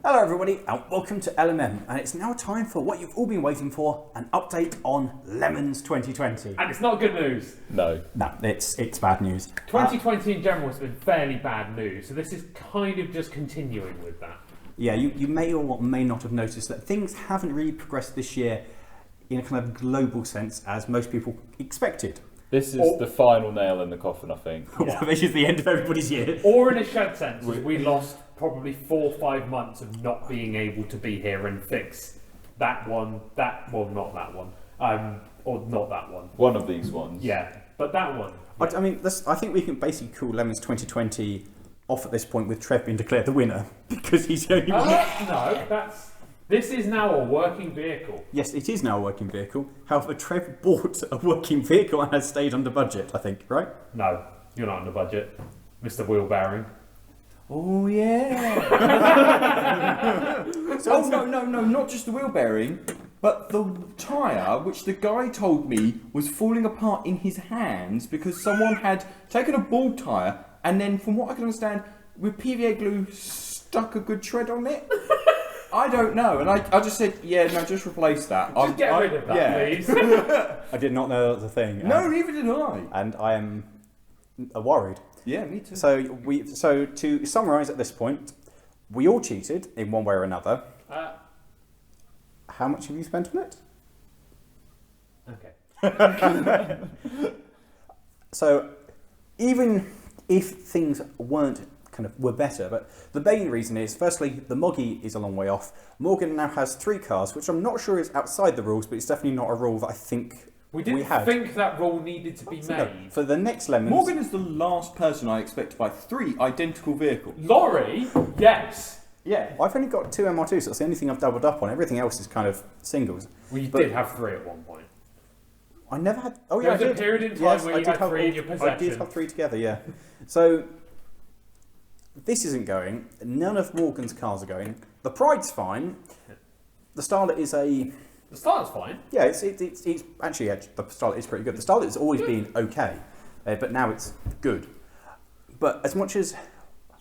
Hello everybody and welcome to LMM, and it's now time for what you've all been waiting for, an update on LMMons 2020. And it's not good news. No, it's bad news. 2020 in general has been fairly bad news, so this is kind of just continuing with that. Yeah, you may or may not have noticed that things haven't really progressed this year in a kind of global sense as most people expected. This is the final nail in the coffin, I think. Yeah. This is the end of everybody's year. Or in a shared sense, we lost probably 4 or 5 months of not being able to be here and fix that one, not that one, or not that one. One of these ones. Yeah, but that one. I mean, I think we can basically call LMMons 2020 off at this point with Trev being declared the winner, because he's the only one. No, this is now a working vehicle. Yes, it is now a working vehicle. However, Trev bought a working vehicle and has stayed under budget, I think, right? No, you're not under budget, Mr. Wheel Bearing. Oh yeah! No, not just the wheel bearing, but the tyre, which the guy told me was falling apart in his hands because someone had taken a ball tyre and then, from what I can understand, with PVA glue stuck a good tread on it. I don't know, and I just said, yeah, no, just replace that. Just get rid of that, please. I did not know that was a thing. No, neither did I. And I am worried. Yeah, me too. So to summarise at this point, we all cheated in one way or another. How much have you spent on it? Okay. So even if things were better, but the main reason is, firstly, the Moggy is a long way off. Morgan now has 3 cars, which I'm not sure is outside the rules, but it's definitely not a rule that I think we didn't think that rule needed to be made. No, for the next LMMons... Morgan is the last person I expect to buy 3 identical vehicles. Lawrie? Yes. Yeah. I've only got 2 MR2s, so that's the only thing I've doubled up on. Everything else is kind of singles. Well, you did have 3 at one point. I never had... Oh yeah, there was a period in time where you had 3 in your possession. I did have 3 together, yeah. So, this isn't going. None of Morgan's cars are going. The Pride's fine. The Starlet is a... The Starlet's fine. Yeah, it's actually, the Starlet is pretty good. The Starlet has always been okay, but now it's good. But as much as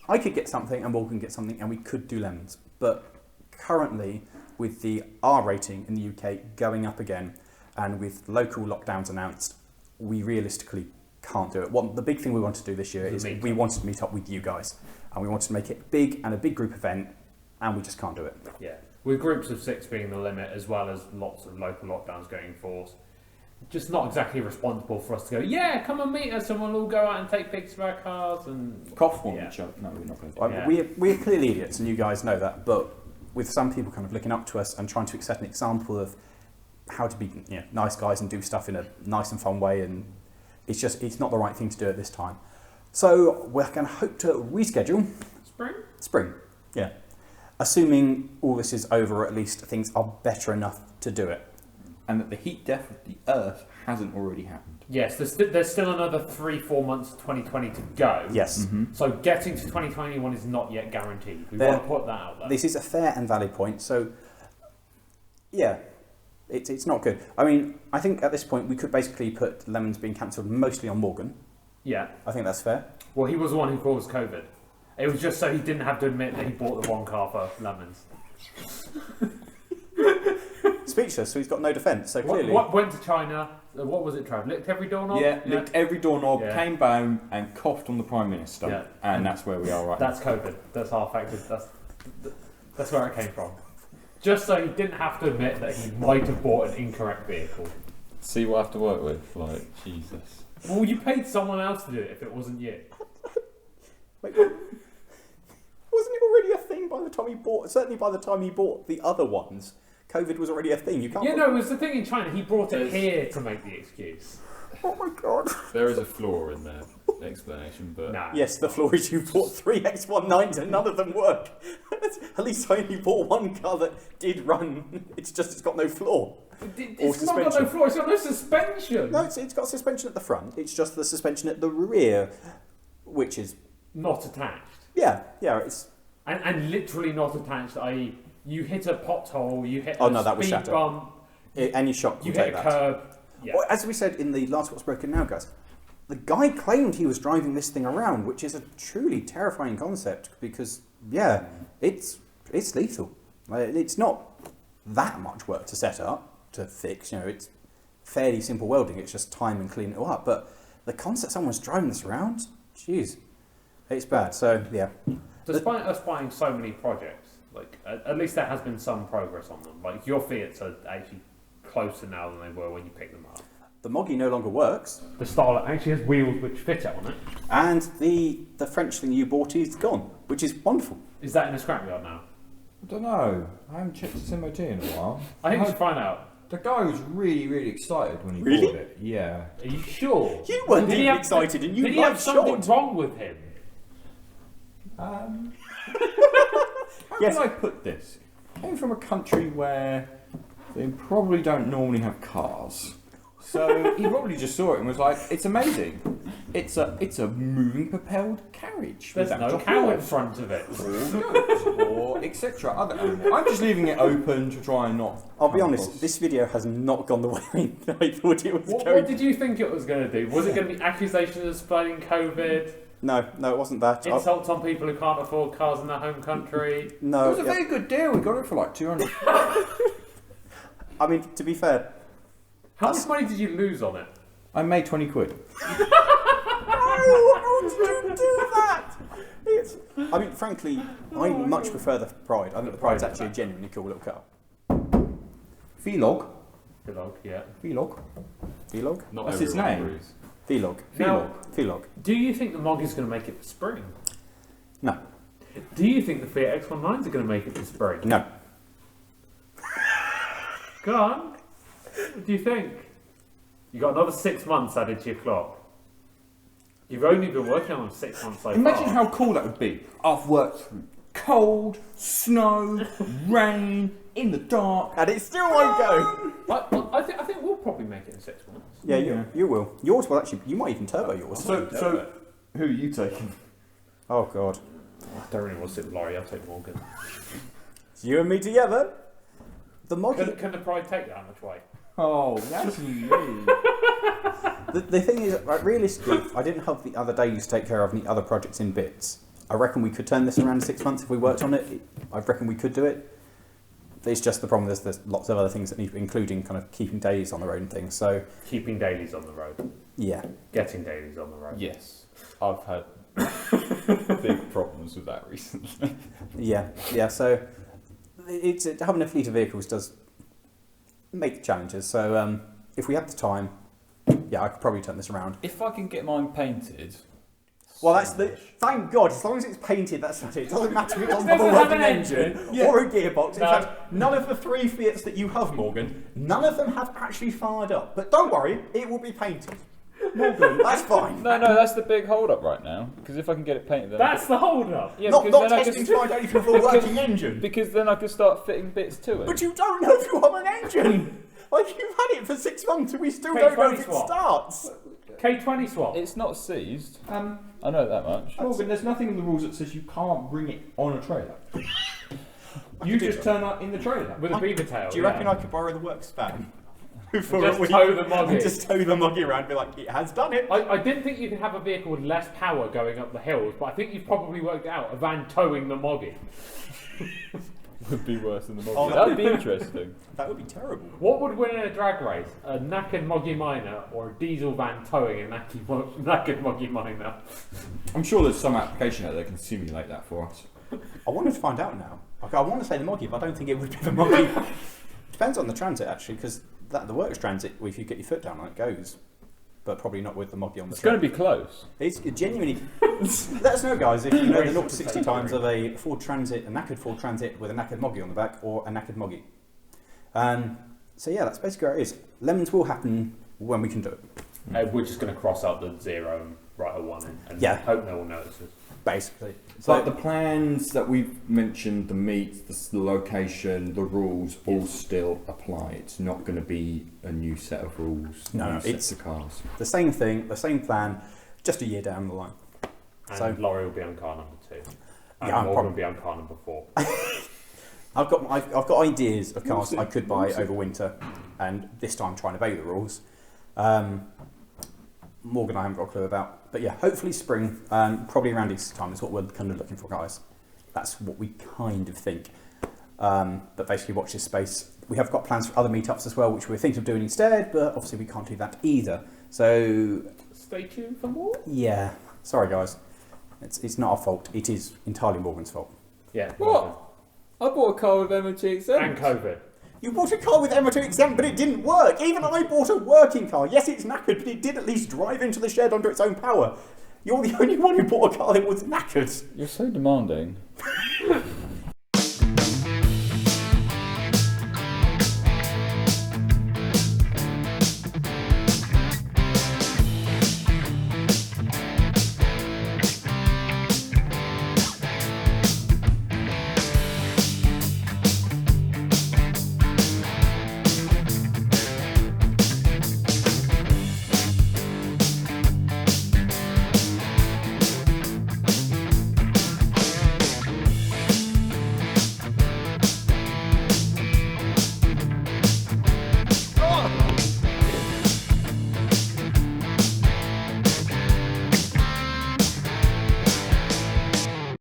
I could get something and Morgan get something and we could do LMMons, but currently with the R rating in the UK going up again and with local lockdowns announced, we realistically can't do it. The big thing we want to do this year is we wanted to meet up with you guys and we wanted to make it big and a big group event, and we just can't do it. Yeah. With groups of 6 being the limit, as well as lots of local lockdowns going in force, just not exactly responsible for us to go, yeah, come and meet us and we'll all go out and take pictures of our cars and... Cough one each other. No, we're not going to do that. We're clearly idiots, and you guys know that, but with some people kind of looking up to us and trying to set an example of how to be nice guys and do stuff in a nice and fun way, and it's not the right thing to do at this time. So we're going to hope to reschedule... Spring, yeah. Assuming all this is over, or at least things are better enough to do it. And that the heat death of the Earth hasn't already happened. Yes, there's still another 3-4 months of 2020 to go. Yes. Mm-hmm. So getting to 2021 is not yet guaranteed. We want to put that out there. This is a fair and valid point. So, yeah, it's not good. I mean, I think at this point we could basically put LMMons being cancelled mostly on Morgan. Yeah. I think that's fair. Well, he was the one who caused COVID. It was just so he didn't have to admit that he bought the wrong car for LMMons. Speechless, so he's got no defence, so clearly... What went to China, what was it, Trav? Licked every doorknob? Yeah, licked every doorknob, came down and coughed on the Prime Minister. Yeah. And that's where we are right now. That's COVID. That's half factors. That's where it came from. Just so he didn't have to admit that he might have bought an incorrect vehicle. See what I have to work with? Like, Jesus. Well, you paid someone else to do it if it wasn't you. Wait, wasn't it already a thing by the time he bought... Certainly by the time he bought the other ones, COVID was already a thing. You can't... Yeah, no, it was the thing in China. He brought it here to make the excuse. Oh my god. There is a flaw in their explanation, but... Nah. Yes, the flaw is you bought 3 X19s and none of them work. At least I only bought one car that did run. It's got no flaw. It's not got no floor, it's got no suspension. No, it's got suspension at the front. It's just the suspension at the rear, which is... Not attached. Yeah, it's... And literally not attached, i.e. you hit a pothole, you hit that would speed shatter. bump. Any shock you will take hit a that. curb. Yeah. Well, as we said in the last What's Broken Now, guys, the guy claimed he was driving this thing around, which is a truly terrifying concept because, yeah, it's it's lethal. It's not that much work to set up, to fix. It's fairly simple welding. It's just time and cleaning it all up. But the concept someone's driving this around, jeez, it's bad. So yeah. Despite us buying so many projects, like at least there has been some progress on them. Like your Fiats are actually closer now than they were when you picked them up. The Moggy no longer works. The Starlet actually has wheels which fit it on it. And the French thing you bought is gone, which is wonderful. Is that in a scrapyard now? I don't know. I haven't checked its MOT in a while. I think we should find out. The guy was really, really excited when he Really? bought it. Yeah. Are you sure? You weren't Did he even have- excited and you Did he have like something shot. wrong with him? How Yes. can I put this? Came from a country where they probably don't normally have cars. So he probably just saw it and was like, "It's amazing. It's a moving propelled carriage. There's without no a cow in horse front of it. or goat or etc. Other animal. I'm just leaving it open to try and not. I'll be come honest, across- this video has not gone the way I thought it was What going. did you think it was going to do? Was it going to be accusations of spreading COVID? No, it wasn't that. Insults on people who can't afford cars in their home country? It No, was a very good deal. We got it for like 200. I mean, to be fair, How much money did you lose on it? I made 20 quid. how did you do that? I mean, frankly, I much prefer the Pride. I think the Pride's actually a genuinely cool little car. Vlog. Vlog, yeah. Vlog. Vlog? Not That's its everyone name. agrees. Vlog. Now- Vlog. Do you think the Moggy's going to make it for spring? No. Do you think the Fiat X19s are going to make it for spring? No. Go on. What do you think? You got another 6 months added to your clock. You've only been working on them 6 months so Imagine far. how cool that would be. I've worked through cold, snow, rain, in the dark. And it still won't go. I think we'll probably make it in 6 months. Yeah, Yeah. you will. Yours will actually. You might even turbo yours. So who are you taking? Oh God. I don't really want to sit with Lawrie, I'll take Morgan. It's you and me together. The Moggy. Can the Pride take that much weight? Oh, that's me. The thing is, like, realistically, I didn't have the other days to take care of any other projects in bits. I reckon we could turn this around in 6 months if we worked on it. I reckon we could do it. It's just the problem. There's lots of other things that need, including kind of keeping dailies on the road and things. So Keeping dailies on the road. yeah, Getting dailies on the road. Yes, I've had big problems with that recently. yeah. So it's having a fleet of vehicles does make challenges. So if we had the time, yeah, I could probably turn this around. If I can get mine painted, Well, that's the. Thank God, as long as it's painted, that's not it. It doesn't matter if it doesn't Does have a it have working an engine engine? or a gearbox. In No. fact, none of the 3 Fiats that you have, Morgan, none of them have actually fired up. But don't worry, it will be painted. Morgan, that's fine. no, that's the big hold up right now. Because if I can get it painted, then That's the hold up. yeah, not because then I testing can, to find out if you have a working engine. because then I can start fitting bits to it. But you don't know if you have an engine. Like, you've had it for 6 months and we still don't know if it swap. starts. K20 swap. It's not seized. I know that much. Morgan, there's nothing in the rules that says you can't bring it on a trailer. You just turn up in the trailer. With a beaver tail. Do you reckon I could borrow the works van? For Just a week tow the Moggy. and just tow the Moggy around and be like, it has done it. I didn't think you could have a vehicle with less power going up the hills, but I think you've probably worked out a van towing the Moggy. Would be worse than the Moggy. Oh, That would be interesting. That would be terrible. What would win in a drag race? A knackered Moggy Miner or a diesel van towing a knackered Moggy Miner? I'm sure there's some application out there that can simulate that for us. I wanted to find out now. Like, I want to say the Moggy, but I don't think it would be the Moggy. Depends on the transit, actually, because the works transit, if you get your foot down on it, goes. But probably not with the Moggy on the It's going to track. be close. It's genuinely... Let us know, guys, if you know the 0 to 60 times of a Ford Transit, a knackered Ford Transit with a knackered Moggy on the back, or a knackered Moggy. So yeah, that's basically where it is. Lemons will happen when we can do it. We're just going to cross out the 0 and write a 1 and Yeah. hope no one notices. Basically. But the plans that we've mentioned, the meet, the location, the rules, all still apply. It's not going to be a new set of rules, No, new it's- sets of cars. the same thing, the same plan, just a year down the line. And So- Lawrie will be on car number 2. And Yeah, I'm Morgan prob- will be on car number 4. I've got ideas of cars I could buy over winter, and this time trying to obey the rules. Morgan I haven't got a clue about, but yeah, hopefully spring, probably around Easter time is what we're kind of looking for, guys. That's what we kind of think. But basically, watch this space. We have got plans for other meetups as well, which we're thinking of doing instead, but obviously we can't do that either. So, Stay tuned for more. yeah, sorry guys. It's not our fault. It is entirely Morgan's fault. Yeah. What? I bought a car with MOT exempt. And COVID. You bought a car with MOT exempt, but it didn't work. Even I bought a working car. Yes, it's knackered, but it did at least drive into the shed under its own power. You're the only one who bought a car that was knackered. You're so demanding.